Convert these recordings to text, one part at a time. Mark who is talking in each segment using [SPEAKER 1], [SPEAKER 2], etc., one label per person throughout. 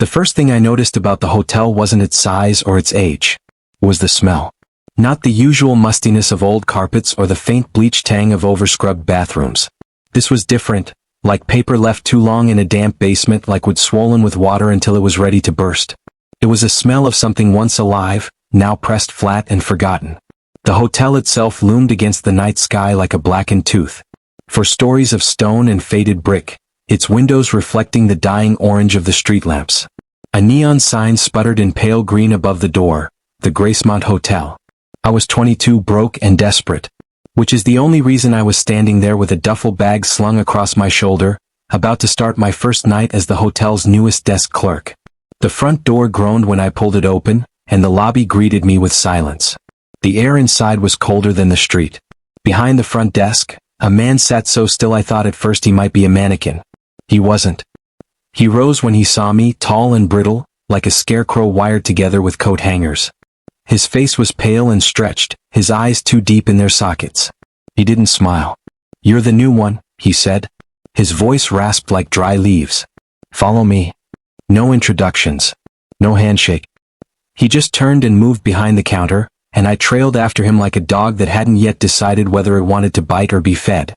[SPEAKER 1] The first thing I noticed about the hotel wasn't its size or its age. It was the smell. Not the usual mustiness of old carpets or the faint bleach tang of overscrubbed bathrooms. This was different, like paper left too long in a damp basement, like wood swollen with water until it was ready to burst. It was a smell of something once alive, now pressed flat and forgotten. The hotel itself loomed against the night sky like a blackened tooth. For stories of stone and faded brick, its windows reflecting the dying orange of the street lamps. A neon sign sputtered in pale green above the door, the Gracemont Hotel. I was 22, broke and desperate, which is the only reason I was standing there with a duffel bag slung across my shoulder, about to start my first night as the hotel's newest desk clerk. The front door groaned when I pulled it open, and the lobby greeted me with silence. The air inside was colder than the street. Behind the front desk, a man sat so still I thought at first he might be a mannequin. He wasn't. He rose when he saw me, tall and brittle, like a scarecrow wired together with coat hangers. His face was pale and stretched, his eyes too deep in their sockets. He didn't smile. "You're the new one," he said. His voice rasped like dry leaves. "Follow me." No introductions. No handshake. He just turned and moved behind the counter, and I trailed after him like a dog that hadn't yet decided whether it wanted to bite or be fed.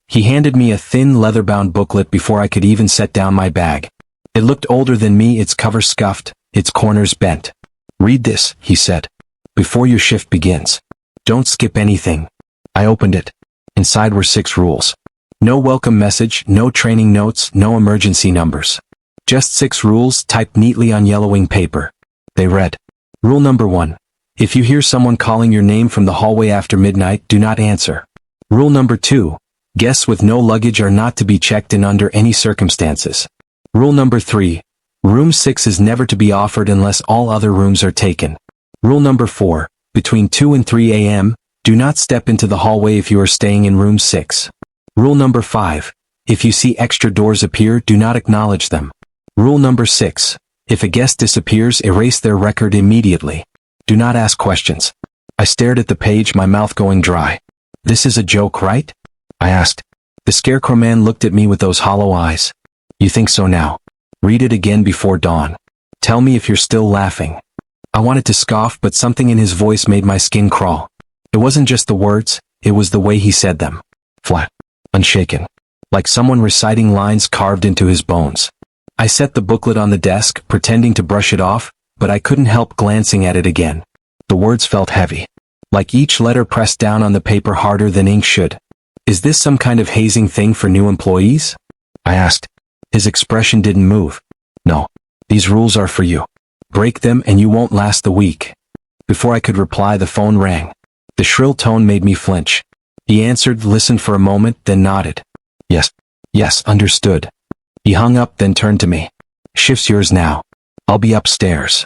[SPEAKER 1] He handed me a thin leather-bound booklet before I could even set down my bag. It looked older than me, its cover scuffed, its corners bent. "Read this," he said, "before your shift begins. Don't skip anything." I opened it. Inside were 6 rules. No welcome message, no training notes, no emergency numbers. Just 6 rules typed neatly on yellowing paper. They read, Rule number 1. If you hear someone calling your name from the hallway after midnight, do not answer. Rule number 2. Guests with no luggage are not to be checked in under any circumstances. Rule number 3. Room 6 is never to be offered unless all other rooms are taken. Rule number 4. Between 2 and 3 a.m., do not step into the hallway if you are staying in room 6. Rule number 5. If you see extra doors appear, do not acknowledge them. Rule number 6. If a guest disappears, erase their record immediately. Do not ask questions. I stared at the page, my mouth going dry. "This is a joke, right?" I asked. The scarecrow man looked at me with those hollow eyes. "You think so now? Read it again before dawn. Tell me if you're still laughing." I wanted to scoff, but something in his voice made my skin crawl. It wasn't just the words, it was the way he said them. Flat. Unshaken. Like someone reciting lines carved into his bones. I set the booklet on the desk, pretending to brush it off, but I couldn't help glancing at it again. The words felt heavy. Like each letter pressed down on the paper harder than ink should. "Is this some kind of hazing thing for new employees?" I asked. His expression didn't move. "No. These rules are for you. Break them and you won't last the week." Before I could reply, the phone rang. The shrill tone made me flinch. He answered, listened for a moment, then nodded. Yes, understood." He hung up, then turned to me. "Shift's yours now. I'll be upstairs."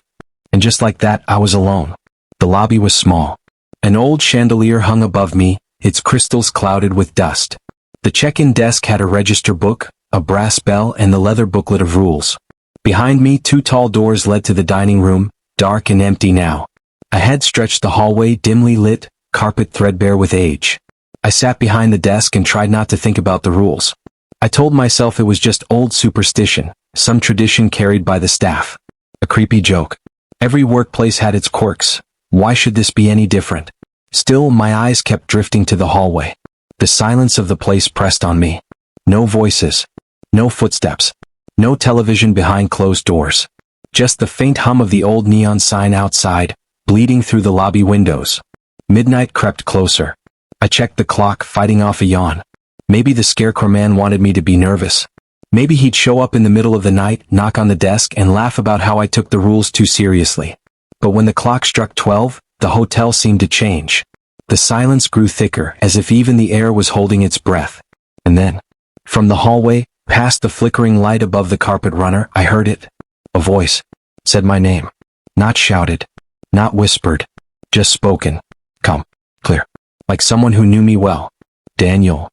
[SPEAKER 1] And just like that, I was alone. The lobby was small. An old chandelier hung above me, its crystals clouded with dust. The check-in desk had a register book, a brass bell, and the leather booklet of rules. Behind me, 2 tall doors led to the dining room, dark and empty now. A head stretched the hallway, dimly lit, carpet threadbare with age. I sat behind the desk and tried not to think about the rules. I told myself it was just old superstition, some tradition carried by the staff. A creepy joke. Every workplace had its quirks. Why should this be any different? Still, my eyes kept drifting to the hallway. The silence of the place pressed on me. No voices. No footsteps. No television behind closed doors. Just the faint hum of the old neon sign outside, bleeding through the lobby windows. Midnight crept closer. I checked the clock, fighting off a yawn. Maybe the scarecrow man wanted me to be nervous. Maybe he'd show up in the middle of the night, knock on the desk, and laugh about how I took the rules too seriously. But when the clock struck 12, the hotel seemed to change. The silence grew thicker, as if even the air was holding its breath. And then, from the hallway, past the flickering light above the carpet runner, I heard it. A voice said my name. Not shouted. Not whispered. Just spoken. Come. Clear. Like someone who knew me well. "Daniel."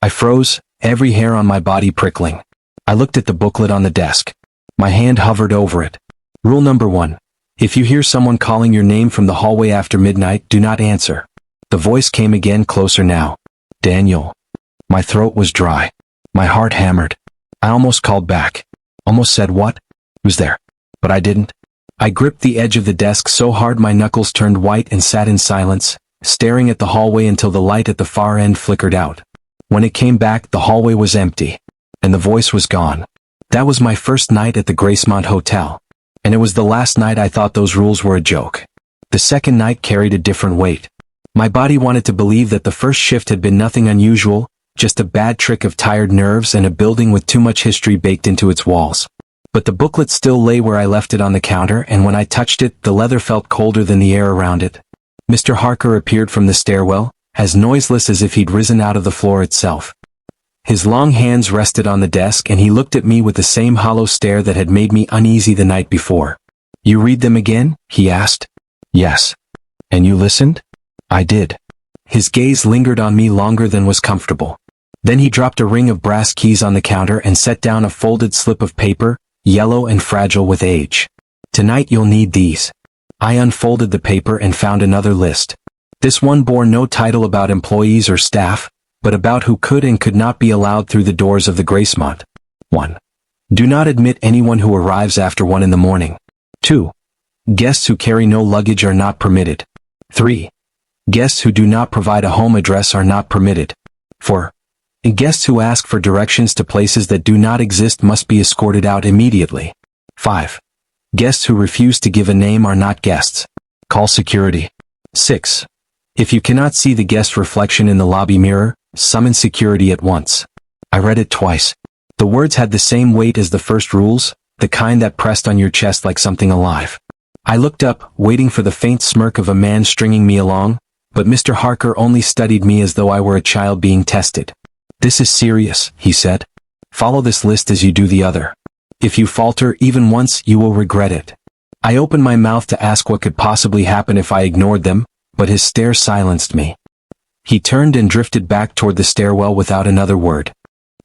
[SPEAKER 1] I froze, every hair on my body prickling. I looked at the booklet on the desk. My hand hovered over it. Rule number 1. If you hear someone calling your name from the hallway after midnight, do not answer. The voice came again, closer now. "Daniel." My throat was dry. My heart hammered. I almost called back. Almost said, "What?" "Who's there?" But I didn't. I gripped the edge of the desk so hard my knuckles turned white and sat in silence, staring at the hallway until the light at the far end flickered out. When it came back, the hallway was empty. And the voice was gone. That was my first night at the Gracemont Hotel. And it was the last night I thought those rules were a joke. The second night carried a different weight. My body wanted to believe that the first shift had been nothing unusual, just a bad trick of tired nerves and a building with too much history baked into its walls. But the booklet still lay where I left it on the counter, and when I touched it, the leather felt colder than the air around it. Mr. Harker appeared from the stairwell, as noiseless as if he'd risen out of the floor itself. His long hands rested on the desk and he looked at me with the same hollow stare that had made me uneasy the night before. "You read them again?" he asked. "Yes." "And you listened?" "I did." His gaze lingered on me longer than was comfortable. Then he dropped a ring of brass keys on the counter and set down a folded slip of paper, yellow and fragile with age. "Tonight you'll need these." I unfolded the paper and found another list. This one bore no title about employees or staff, but about who could and could not be allowed through the doors of the Gracemont. 1. Do not admit anyone who arrives after 1 in the morning. 2. Guests who carry no luggage are not permitted. 3. Guests who do not provide a home address are not permitted. 4. Guests who ask for directions to places that do not exist must be escorted out immediately. 5. Guests who refuse to give a name are not guests. Call security. 6. If you cannot see the guest's reflection in the lobby mirror, summon security at once. I read it twice. The words had the same weight as the first rules, the kind that pressed on your chest like something alive. I looked up, waiting for the faint smirk of a man stringing me along, but Mr. Harker only studied me as though I were a child being tested. "This is serious," he said. "Follow this list as you do the other. If you falter even once, you will regret it." I opened my mouth to ask what could possibly happen if I ignored them, but his stare silenced me. He turned and drifted back toward the stairwell without another word.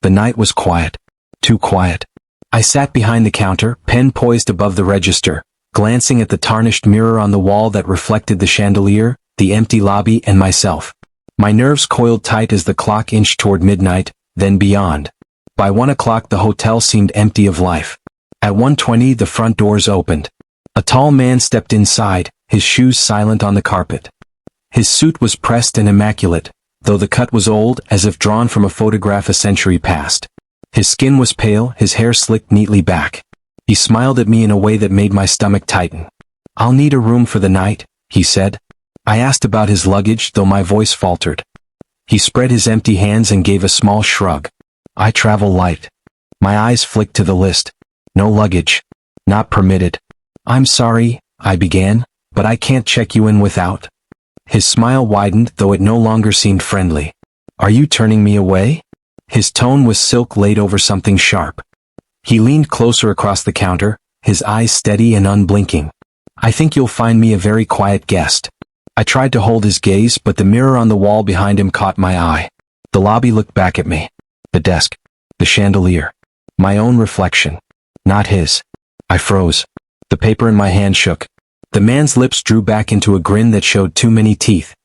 [SPEAKER 1] The night was quiet. Too quiet. I sat behind the counter, pen poised above the register, glancing at the tarnished mirror on the wall that reflected the chandelier, the empty lobby, and myself. My nerves coiled tight as the clock inched toward midnight, then beyond. By 1 o'clock the hotel seemed empty of life. At 1:20 the front doors opened. A tall man stepped inside, his shoes silent on the carpet. His suit was pressed and immaculate, though the cut was old, as if drawn from a photograph a century past. His skin was pale, his hair slicked neatly back. He smiled at me in a way that made my stomach tighten. "I'll need a room for the night," he said. I asked about his luggage, though my voice faltered. He spread his empty hands and gave a small shrug. "I travel light." My eyes flicked to the list. "No luggage. Not permitted." "I'm sorry," I began, "but I can't check you in without." His smile widened, though it no longer seemed friendly. "Are you turning me away?" His tone was silk laid over something sharp. He leaned closer across the counter, his eyes steady and unblinking. "I think you'll find me a very quiet guest." I tried to hold his gaze, but the mirror on the wall behind him caught my eye. The lobby looked back at me. The desk. The chandelier. My own reflection. Not his. I froze. The paper in my hand shook. The man's lips drew back into a grin that showed too many teeth.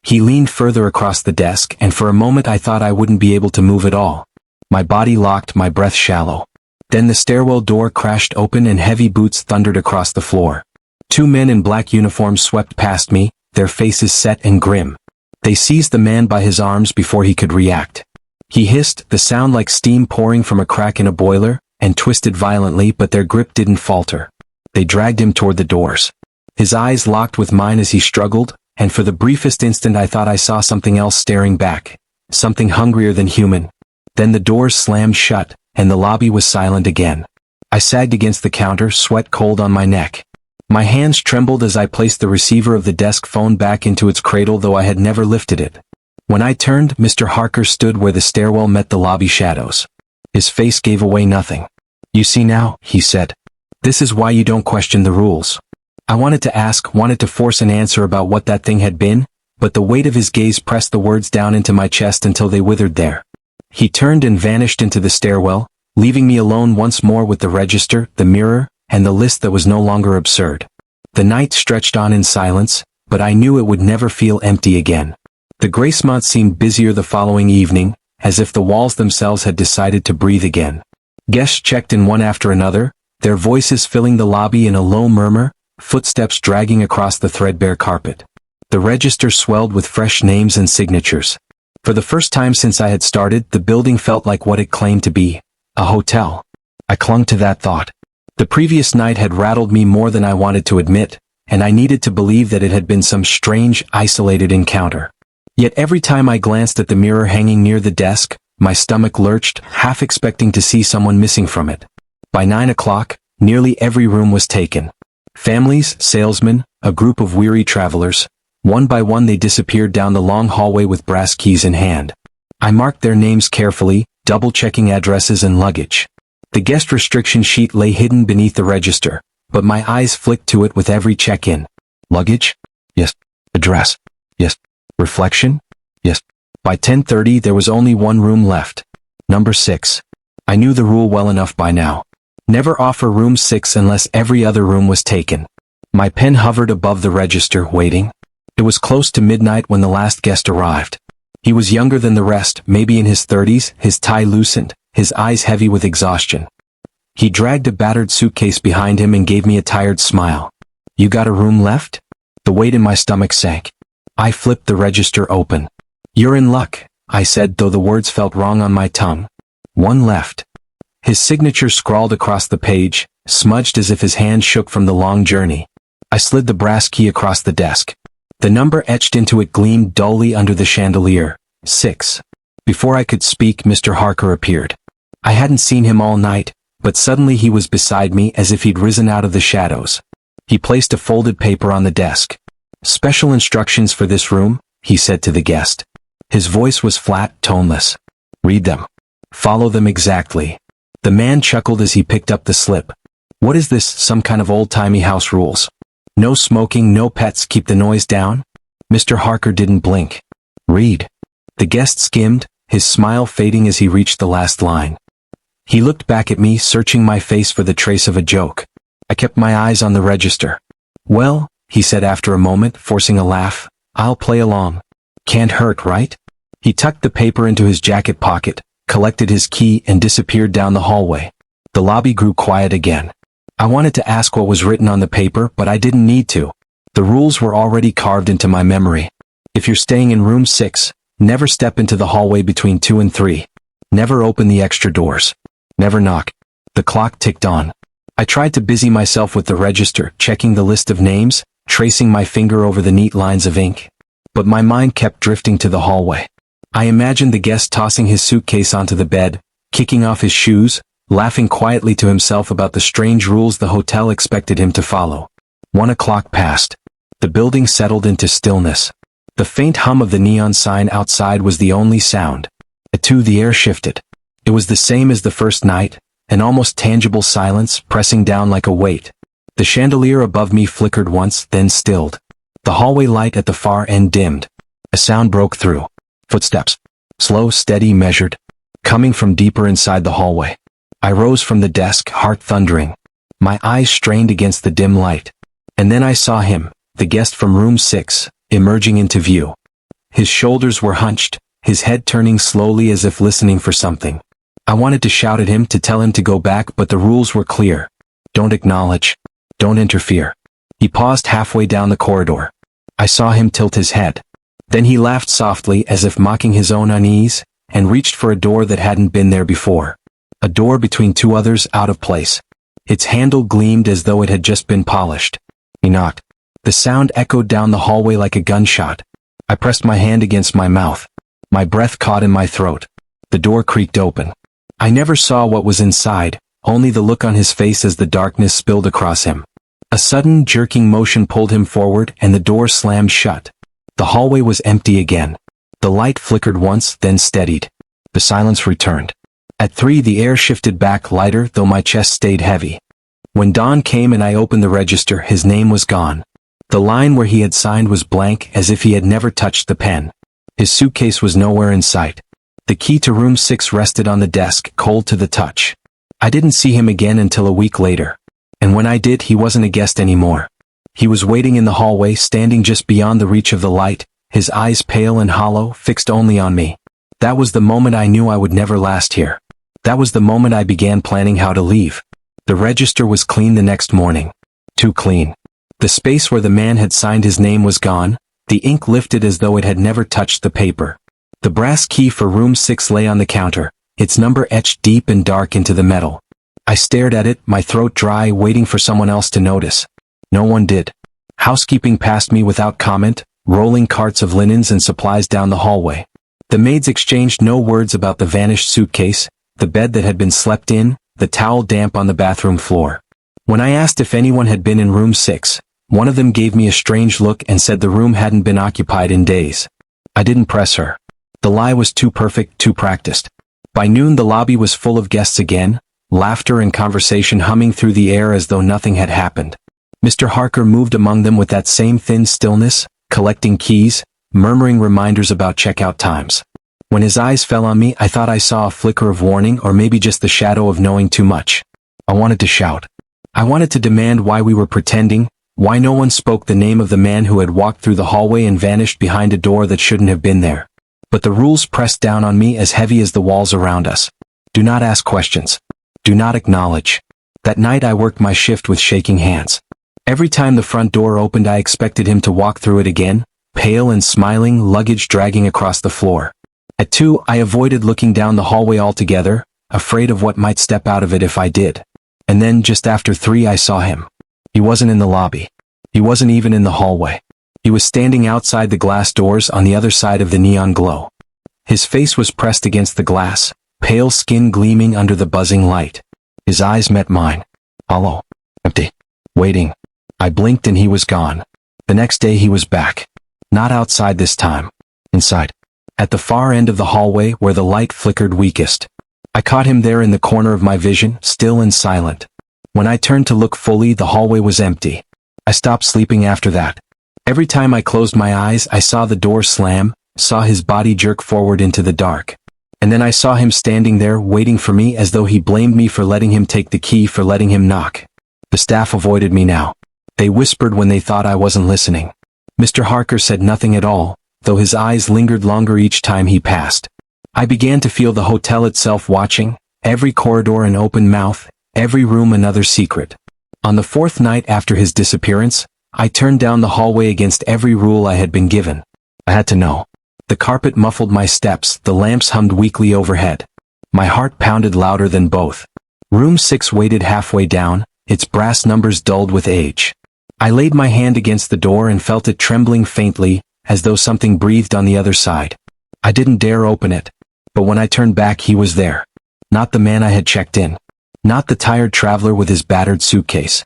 [SPEAKER 1] He leaned further across the desk, and for a moment I thought I wouldn't be able to move at all. My body locked, my breath shallow. Then the stairwell door crashed open and heavy boots thundered across the floor. 2 men in black uniforms swept past me, their faces set and grim. They seized the man by his arms before he could react. He hissed, the sound like steam pouring from a crack in a boiler, and twisted violently, but their grip didn't falter. They dragged him toward the doors. His eyes locked with mine as he struggled, and for the briefest instant I thought I saw something else staring back, something hungrier than human. Then the doors slammed shut, and the lobby was silent again. I sagged against the counter, sweat cold on my neck. My hands trembled as I placed the receiver of the desk phone back into its cradle, though I had never lifted it. When I turned, Mr. Harker stood where the stairwell met the lobby shadows. His face gave away nothing. "You see now," he said. "This is why you don't question the rules." I wanted to ask, wanted to force an answer about what that thing had been, but the weight of his gaze pressed the words down into my chest until they withered there. He turned and vanished into the stairwell, leaving me alone once more with the register, the mirror, and the list that was no longer absurd. The night stretched on in silence, but I knew it would never feel empty again. The Gracemont seemed busier the following evening, as if the walls themselves had decided to breathe again. Guests checked in one after another, their voices filling the lobby in a low murmur, footsteps dragging across the threadbare carpet. The register swelled with fresh names and signatures. For the first time since I had started, the building felt like what it claimed to be, a hotel. I clung to that thought. The previous night had rattled me more than I wanted to admit, and I needed to believe that it had been some strange, isolated encounter. Yet every time I glanced at the mirror hanging near the desk, my stomach lurched, half expecting to see someone missing from it. By 9 o'clock, nearly every room was taken. Families, salesmen, a group of weary travelers. One by one they disappeared down the long hallway with brass keys in hand. I marked their names carefully, double-checking addresses and luggage. The guest restriction sheet lay hidden beneath the register, but my eyes flicked to it with every check-in. Luggage? Yes. Address? Yes. Reflection? Yes. By 10:30 there was only one room left. Number 6. I knew the rule well enough by now. Never offer room 6 unless every other room was taken. My pen hovered above the register, waiting. It was close to midnight when the last guest arrived. He was younger than the rest, maybe in his 30s, his tie loosened, his eyes heavy with exhaustion. He dragged a battered suitcase behind him and gave me a tired smile. "You got a room left?" The weight in my stomach sank. I flipped the register open. "You're in luck," I said, though the words felt wrong on my tongue. "One left." His signature scrawled across the page, smudged as if his hand shook from the long journey. I slid the brass key across the desk. The number etched into it gleamed dully under the chandelier. 6. Before I could speak, Mr. Harker appeared. I hadn't seen him all night, but suddenly he was beside me as if he'd risen out of the shadows. He placed a folded paper on the desk. "Special instructions for this room," he said to the guest. His voice was flat, toneless. "Read them. Follow them exactly." The man chuckled as he picked up the slip. "What is this, some kind of old-timey house rules? No smoking, no pets, keep the noise down?" Mr. Harker didn't blink. "Read." The guest skimmed, his smile fading as he reached the last line. He looked back at me, searching my face for the trace of a joke. I kept my eyes on the register. "Well," he said after a moment, forcing a laugh, "I'll play along. Can't hurt, right?" He tucked the paper into his jacket pocket, collected his key and disappeared down the hallway. The lobby grew quiet again. I wanted to ask what was written on the paper, but I didn't need to. The rules were already carved into my memory. If you're staying in room 6, never step into the hallway between 2 and 3. Never open the extra doors. Never knock. The clock ticked on. I tried to busy myself with the register, checking the list of names, tracing my finger over the neat lines of ink. But my mind kept drifting to the hallway. I imagined the guest tossing his suitcase onto the bed, kicking off his shoes, laughing quietly to himself about the strange rules the hotel expected him to follow. 1 o'clock passed. The building settled into stillness. The faint hum of the neon sign outside was the only sound. At 2 the air shifted. It was the same as the first night, an almost tangible silence pressing down like a weight. The chandelier above me flickered once, then stilled. The hallway light at the far end dimmed. A sound broke through. Footsteps. Slow, steady, measured. Coming from deeper inside the hallway. I rose from the desk, heart thundering. My eyes strained against the dim light. And then I saw him, the guest from room 6, emerging into view. His shoulders were hunched, his head turning slowly as if listening for something. I wanted to shout at him to tell him to go back, but the rules were clear. Don't acknowledge. Don't interfere. He paused halfway down the corridor. I saw him tilt his head. Then he laughed softly as if mocking his own unease, and reached for a door that hadn't been there before. A door between 2 others out of place. Its handle gleamed as though it had just been polished. He knocked. The sound echoed down the hallway like a gunshot. I pressed my hand against my mouth. My breath caught in my throat. The door creaked open. I never saw what was inside, only the look on his face as the darkness spilled across him. A sudden, jerking motion pulled him forward and the door slammed shut. The hallway was empty again. The light flickered once, then steadied. The silence returned. At 3 the air shifted back lighter, though my chest stayed heavy. When dawn came and I opened the register, his name was gone. The line where he had signed was blank, as if he had never touched the pen. His suitcase was nowhere in sight. The key to room 6 rested on the desk, cold to the touch. I didn't see him again until a week later. And when I did, he wasn't a guest anymore. He was waiting in the hallway, standing just beyond the reach of the light, his eyes pale and hollow, fixed only on me. That was the moment I knew I would never last here. That was the moment I began planning how to leave. The register was clean the next morning. Too clean. The space where the man had signed his name was gone, the ink lifted as though it had never touched the paper. The brass key for room 6 lay on the counter, its number etched deep and dark into the metal. I stared at it, my throat dry, waiting for someone else to notice. No one did. Housekeeping passed me without comment, rolling carts of linens and supplies down the hallway. The maids exchanged no words about the vanished suitcase, the bed that had been slept in, the towel damp on the bathroom floor. When I asked if anyone had been in room 6, one of them gave me a strange look and said the room hadn't been occupied in days. I didn't press her. The lie was too perfect, too practiced. By noon the lobby was full of guests again, laughter and conversation humming through the air as though nothing had happened. Mr. Harker moved among them with that same thin stillness, collecting keys, murmuring reminders about checkout times. When his eyes fell on me, I thought I saw a flicker of warning or maybe just the shadow of knowing too much. I wanted to shout. I wanted to demand why we were pretending, why no one spoke the name of the man who had walked through the hallway and vanished behind a door that shouldn't have been there. But the rules pressed down on me as heavy as the walls around us. Do not ask questions. Do not acknowledge. That night I worked my shift with shaking hands. Every time the front door opened I expected him to walk through it again, pale and smiling, luggage dragging across the floor. At 2, I avoided looking down the hallway altogether, afraid of what might step out of it if I did. And then just after 3 I saw him. He wasn't in the lobby. He wasn't even in the hallway. He was standing outside the glass doors on the other side of the neon glow. His face was pressed against the glass, pale skin gleaming under the buzzing light. His eyes met mine. Hollow. Empty. Waiting. I blinked and he was gone. The next day he was back. Not outside this time. Inside. At the far end of the hallway where the light flickered weakest. I caught him there in the corner of my vision, still and silent. When I turned to look fully, the hallway was empty. I stopped sleeping after that. Every time I closed my eyes, I saw the door slam, saw his body jerk forward into the dark. And then I saw him standing there, waiting for me as though he blamed me for letting him take the key, for letting him knock. The staff avoided me now. They whispered when they thought I wasn't listening. Mr. Harker said nothing at all, though his eyes lingered longer each time he passed. I began to feel the hotel itself watching, every corridor an open mouth, every room another secret. On the 4th night after his disappearance, I turned down the hallway against every rule I had been given. I had to know. The carpet muffled my steps, the lamps hummed weakly overhead. My heart pounded louder than both. Room 6 waited halfway down, its brass numbers dulled with age. I laid my hand against the door and felt it trembling faintly, as though something breathed on the other side. I didn't dare open it. But when I turned back he was there. Not the man I had checked in. Not the tired traveler with his battered suitcase.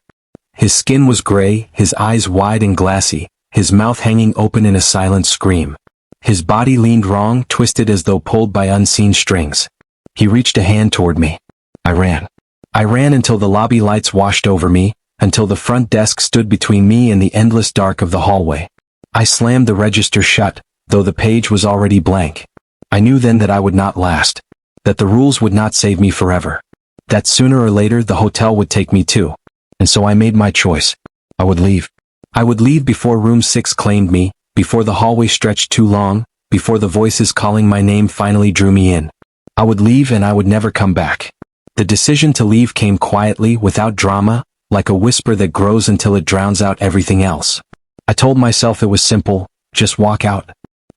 [SPEAKER 1] His skin was gray, his eyes wide and glassy, his mouth hanging open in a silent scream. His body leaned wrong, twisted as though pulled by unseen strings. He reached a hand toward me. I ran. I ran until the lobby lights washed over me, until the front desk stood between me and the endless dark of the hallway. I slammed the register shut, though the page was already blank. I knew then that I would not last. That the rules would not save me forever. That sooner or later the hotel would take me too. And so I made my choice. I would leave. I would leave before room 6 claimed me, before the hallway stretched too long, before the voices calling my name finally drew me in. I would leave and I would never come back. The decision to leave came quietly, without drama, like a whisper that grows until it drowns out everything else. I told myself it was simple, just walk out.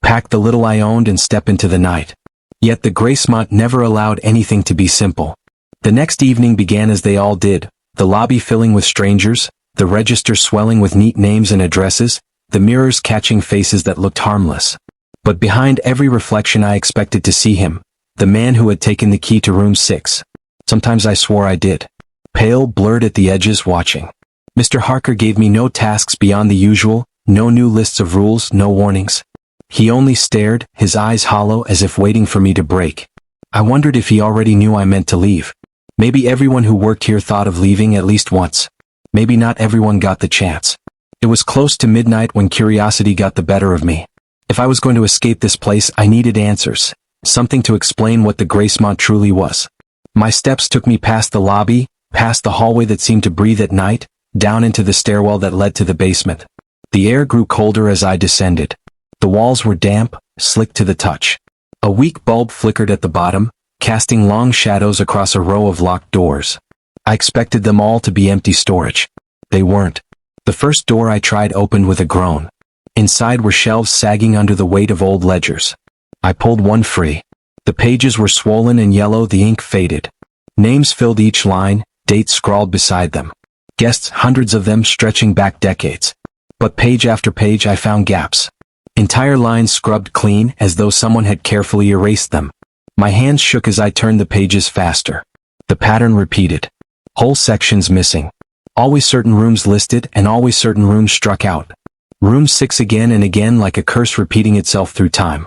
[SPEAKER 1] Pack the little I owned and step into the night. Yet the Gracemont never allowed anything to be simple. The next evening began as they all did, the lobby filling with strangers, the register swelling with neat names and addresses, the mirrors catching faces that looked harmless. But behind every reflection I expected to see him, the man who had taken the key to room 6. Sometimes I swore I did. Pale, blurred at the edges, watching. Mr. Harker gave me no tasks beyond the usual, no new lists of rules, no warnings. He only stared, his eyes hollow as if waiting for me to break. I wondered if he already knew I meant to leave. Maybe everyone who worked here thought of leaving at least once. Maybe not everyone got the chance. It was close to midnight when curiosity got the better of me. If I was going to escape this place, I needed answers. Something to explain what the Gracemont truly was. My steps took me past the lobby, past the hallway that seemed to breathe at night, down into the stairwell that led to the basement. The air grew colder as I descended. The walls were damp, slick to the touch. A weak bulb flickered at the bottom, casting long shadows across a row of locked doors. I expected them all to be empty storage. They weren't. The first door I tried opened with a groan. Inside were shelves sagging under the weight of old ledgers. I pulled one free. The pages were swollen and yellow, the ink faded. Names filled each line, dates scrawled beside them. Guests, hundreds of them, stretching back decades. But page after page I found gaps. Entire lines scrubbed clean, as though someone had carefully erased them. My hands shook as I turned the pages faster. The pattern repeated. Whole sections missing. Always certain rooms listed, and always certain rooms struck out. Room 6 again and again, like a curse repeating itself through time.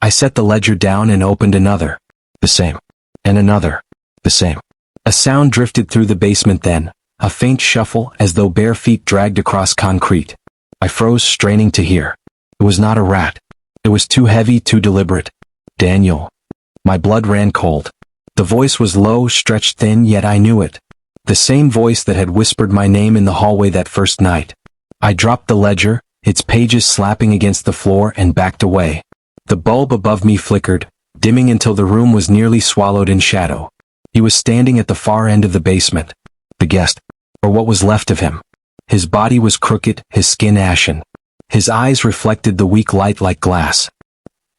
[SPEAKER 1] I set the ledger down and opened another. The same. And another. The same. A sound drifted through the basement then, a faint shuffle as though bare feet dragged across concrete. I froze, straining to hear. It was not a rat. It was too heavy, too deliberate. Daniel. My blood ran cold. The voice was low, stretched thin, yet I knew it. The same voice that had whispered my name in the hallway that first night. I dropped the ledger, its pages slapping against the floor, and backed away. The bulb above me flickered, dimming until the room was nearly swallowed in shadow. He was standing at the far end of the basement. The guest, or what was left of him. His body was crooked, his skin ashen. His eyes reflected the weak light like glass.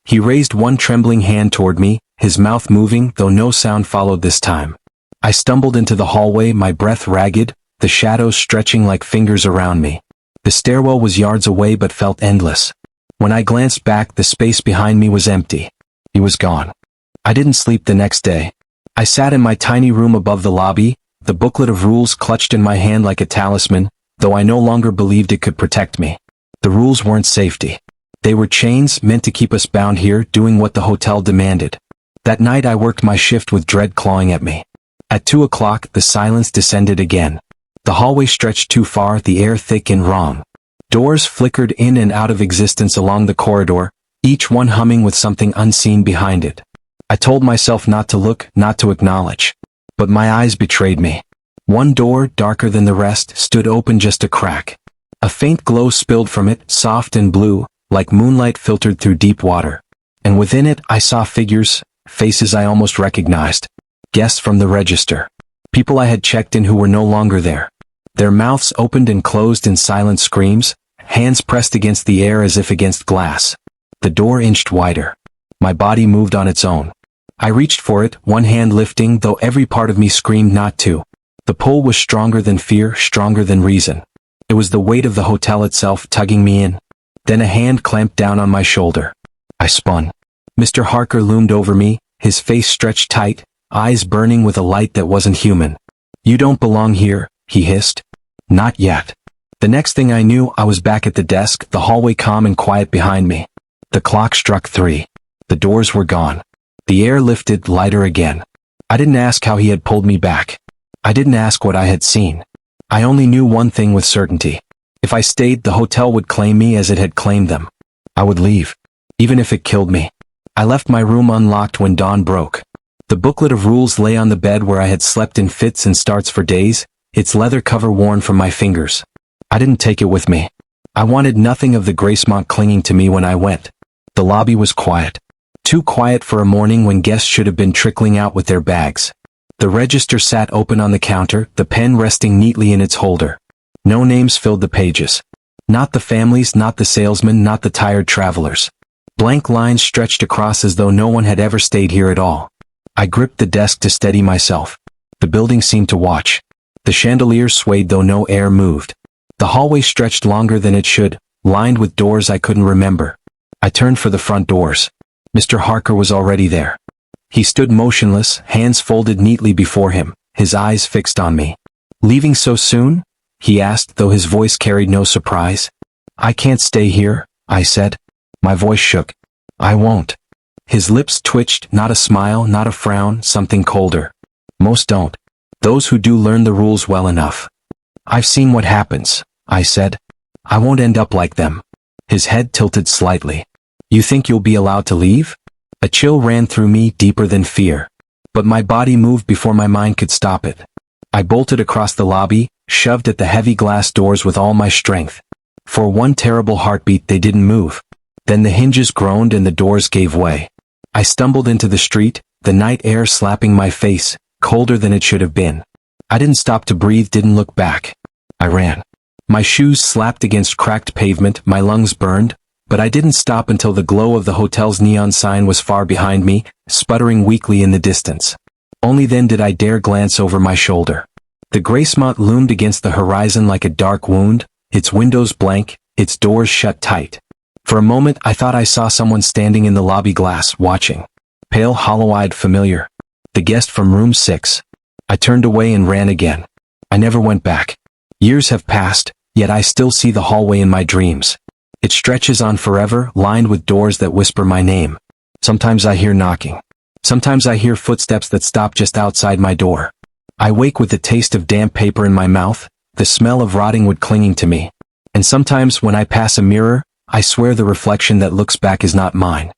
[SPEAKER 1] He raised one trembling hand toward me, his mouth moving, though no sound followed this time. I stumbled into the hallway, my breath ragged, the shadows stretching like fingers around me. The stairwell was yards away but felt endless. When I glanced back, the space behind me was empty. He was gone. I didn't sleep the next day. I sat in my tiny room above the lobby, the booklet of rules clutched in my hand like a talisman, though I no longer believed it could protect me. The rules weren't safety. They were chains meant to keep us bound here, doing what the hotel demanded. That night I worked my shift with dread clawing at me. At 2 o'clock, the silence descended again. The hallway stretched too far, the air thick and wrong. Doors flickered in and out of existence along the corridor, each one humming with something unseen behind it. I told myself not to look, not to acknowledge. But my eyes betrayed me. One door, darker than the rest, stood open just a crack. A faint glow spilled from it, soft and blue, like moonlight filtered through deep water. And within it I saw figures, faces I almost recognized. Guests from the register. People I had checked in who were no longer there. Their mouths opened and closed in silent screams, hands pressed against the air as if against glass. The door inched wider. My body moved on its own. I reached for it, one hand lifting, though every part of me screamed not to. The pull was stronger than fear, stronger than reason. It was the weight of the hotel itself tugging me in. Then a hand clamped down on my shoulder. I spun. Mr. Harker loomed over me, his face stretched tight, eyes burning with a light that wasn't human. "You don't belong here," he hissed. "Not yet." The next thing I knew, I was back at the desk, the hallway calm and quiet behind me. The clock struck 3. The doors were gone. The air lifted, lighter again. I didn't ask how he had pulled me back. I didn't ask what I had seen. I only knew one thing with certainty. If I stayed, the hotel would claim me as it had claimed them. I would leave. Even if it killed me. I left my room unlocked when dawn broke. The booklet of rules lay on the bed where I had slept in fits and starts for days, its leather cover worn from my fingers. I didn't take it with me. I wanted nothing of the Gracemont clinging to me when I went. The lobby was quiet. Too quiet for a morning when guests should have been trickling out with their bags. The register sat open on the counter, the pen resting neatly in its holder. No names filled the pages. Not the families, not the salesmen, not the tired travelers. Blank lines stretched across as though no one had ever stayed here at all. I gripped the desk to steady myself. The building seemed to watch. The chandeliers swayed though no air moved. The hallway stretched longer than it should, lined with doors I couldn't remember. I turned for the front doors. Mr. Harker was already there. He stood motionless, hands folded neatly before him, his eyes fixed on me. "Leaving so soon?" he asked, though his voice carried no surprise. "I can't stay here," I said. My voice shook. "I won't." His lips twitched, not a smile, not a frown, something colder. "Most don't. Those who do learn the rules well enough." "I've seen what happens," I said. "I won't end up like them." His head tilted slightly. "You think you'll be allowed to leave?" A chill ran through me, deeper than fear. But my body moved before my mind could stop it. I bolted across the lobby, shoved at the heavy glass doors with all my strength. For one terrible heartbeat they didn't move. Then the hinges groaned and the doors gave way. I stumbled into the street, the night air slapping my face, colder than it should have been. I didn't stop to breathe, didn't look back. I ran. My shoes slapped against cracked pavement, my lungs burned, but I didn't stop until the glow of the hotel's neon sign was far behind me, sputtering weakly in the distance. Only then did I dare glance over my shoulder. The Gracemont loomed against the horizon like a dark wound, its windows blank, its doors shut tight. For a moment I thought I saw someone standing in the lobby glass, watching. Pale, hollow-eyed, familiar. The guest from room 6. I turned away and ran again. I never went back. Years have passed, yet I still see the hallway in my dreams. It stretches on forever, lined with doors that whisper my name. Sometimes I hear knocking. Sometimes I hear footsteps that stop just outside my door. I wake with the taste of damp paper in my mouth, the smell of rotting wood clinging to me. And sometimes when I pass a mirror, I swear the reflection that looks back is not mine.